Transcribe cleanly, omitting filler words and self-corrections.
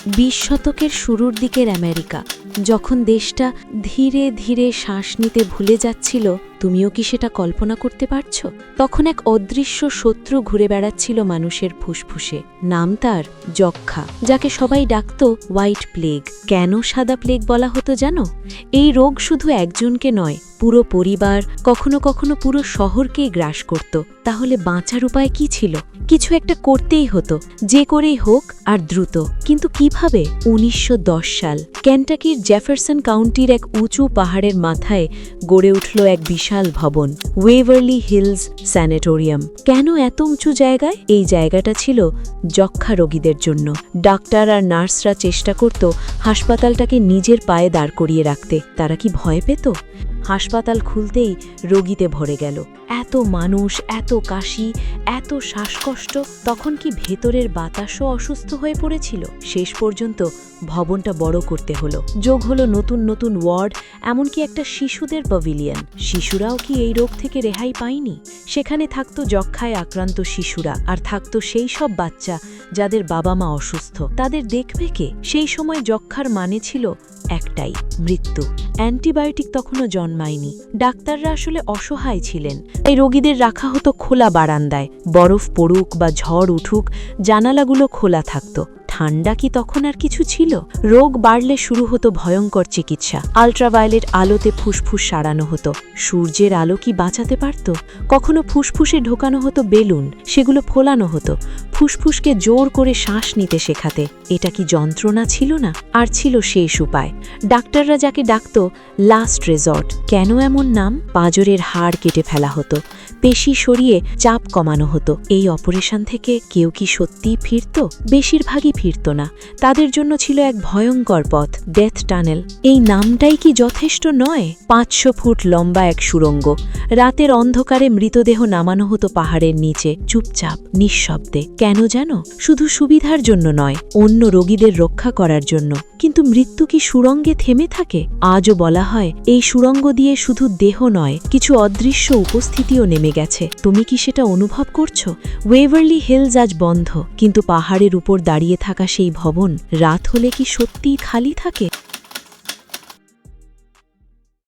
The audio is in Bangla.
20 শতকের শুরুর দিকের আমেরিকা, যখন দেশটা ধীরে ধীরে শ্বাস নিতে ভুলে যাচ্ছিল, তুমিও কি সেটা কল্পনা করতে পারছো? তখন এক অদৃশ্য শত্রু ঘুরে বেড়াচ্ছিল মানুষের ফুসফুসে। নাম তার যক্ষ্মা, যাকে সবাই ডাকত হোয়াইট প্লেগ। কেন সাদা প্লেগ বলা হতো জানো? এই রোগ শুধু একজনকে নয়, পুরো পরিবার, কখনো কখনো পুরো শহরকেই গ্রাস করত। তাহলে বাঁচার উপায় কি ছিল? কিছু একটা করতেই হতো, যে করেই হোক, আর দ্রুত। কিন্তু কিভাবে? 1910 সাল কেন্টাকির জেফারসন কাউন্টির এক উঁচু পাহাড়ের মাথায় গড়ে উঠল এক বিশাল ভবন, ওয়েভারলি হিলস স্যানিটোরিয়াম। কেন এত উঁচু জায়গায়? এই জায়গাটা ছিল যক্ষ্মা রোগীদের জন্য। ডাক্তার আর নার্সরা চেষ্টা করত হাসপাতালটাকে নিজের পায়ে দাঁড় করিয়ে রাখতে। তারা কি ভয় পেত? হাসপাতাল খুলতেই রোগীতে ভরে গেল। এত মানুষ, এত কাশি, এত শ্বাসকষ্ট। তখন কি ভেতরের বাতাসও অসুস্থ হয়ে পড়েছিল? শেষ পর্যন্ত ভবনটা বড় করতে হলো। যোগ হলো নতুন নতুন ওয়ার্ড, এমনকি একটা শিশুদের প্যাভিলিয়ন। শিশুরাও কি এই রোগ থেকে রেহাই পায়নি? সেখানে থাকতো যক্ষ্মায় আক্রান্ত শিশুরা, আর থাকতো সেই সব বাচ্চা যাদের বাবা মা অসুস্থ। তাদের দেখবে কে? সেই সময় যক্ষ্মার মানে ছিল একটাই, মৃত্যু। অ্যান্টিবায়োটিক তখনও জন্মায়নি। ডাক্তাররা আসলে অসহায় ছিলেন। এই রোগীদের রাখা হতো খোলা বারান্দায়। বরফ পড়ুক বা ঝড় উঠুক, জানালাগুলো খোলা থাকত। ঠান্ডা কি তখন আর কিছু ছিল? রোগ বাড়লে শুরু হতো ভয়ঙ্কর চিকিৎসা। আল্ট্রাভায়োলেট আলোতে ফুসফুস সারানো হতো। সূর্যের আলো কি বাঁচাতে পারত? কখনো ফুসফুসে ঢোকানো হতো বেলুন, সেগুলো ফোলানো হতো ফুসফুসকে জোর করে শ্বাস নিতে শেখাতে। এটা কি যন্ত্রণা ছিল না? আর ছিল শেষ উপায়। ডাক্তাররা যাকে ডাকত লাস্ট রেজর্ট। কেন এমন নাম? পাঁজরের হাড় কেটে ফেলা হতো, পেশি সরিয়ে চাপ কমানো হতো। এই অপারেশন থেকে কেউ কি সত্যিই ফিরত? বেশিরভাগই ফিরত না। তাদের জন্য ছিল এক ভয়ঙ্কর পথ, ডেথ টানেল। এই নামটাই কি যথেষ্ট নয়? 500 ফুট লম্বা এক সুড়ঙ্গ। রাতের অন্ধকারে মৃতদেহ নামানো হতো পাহাড়ের নিচে, চুপচাপ, নিঃশব্দে। কেন জানো? শুধু সুবিধার জন্য নয়, অন্য রোগীদের রক্ষা করার জন্য। কিন্তু মৃত্যু কি সুড়ঙ্গে থেমে থাকে? আজও বলা হয় এই সুড়ঙ্গ দিয়ে শুধু দেহ নয়, কিছু অদৃশ্য উপস্থিতিও নেমে গেছে। তুমি কি সেটা অনুভব করছো? ওয়েভারলি হিলস আজ বন্ধ, কিন্তু পাহাড়ের উপর দাঁড়িয়ে থাকা সেই ভবন রাত হলে কি সত্যিই খালি থাকে?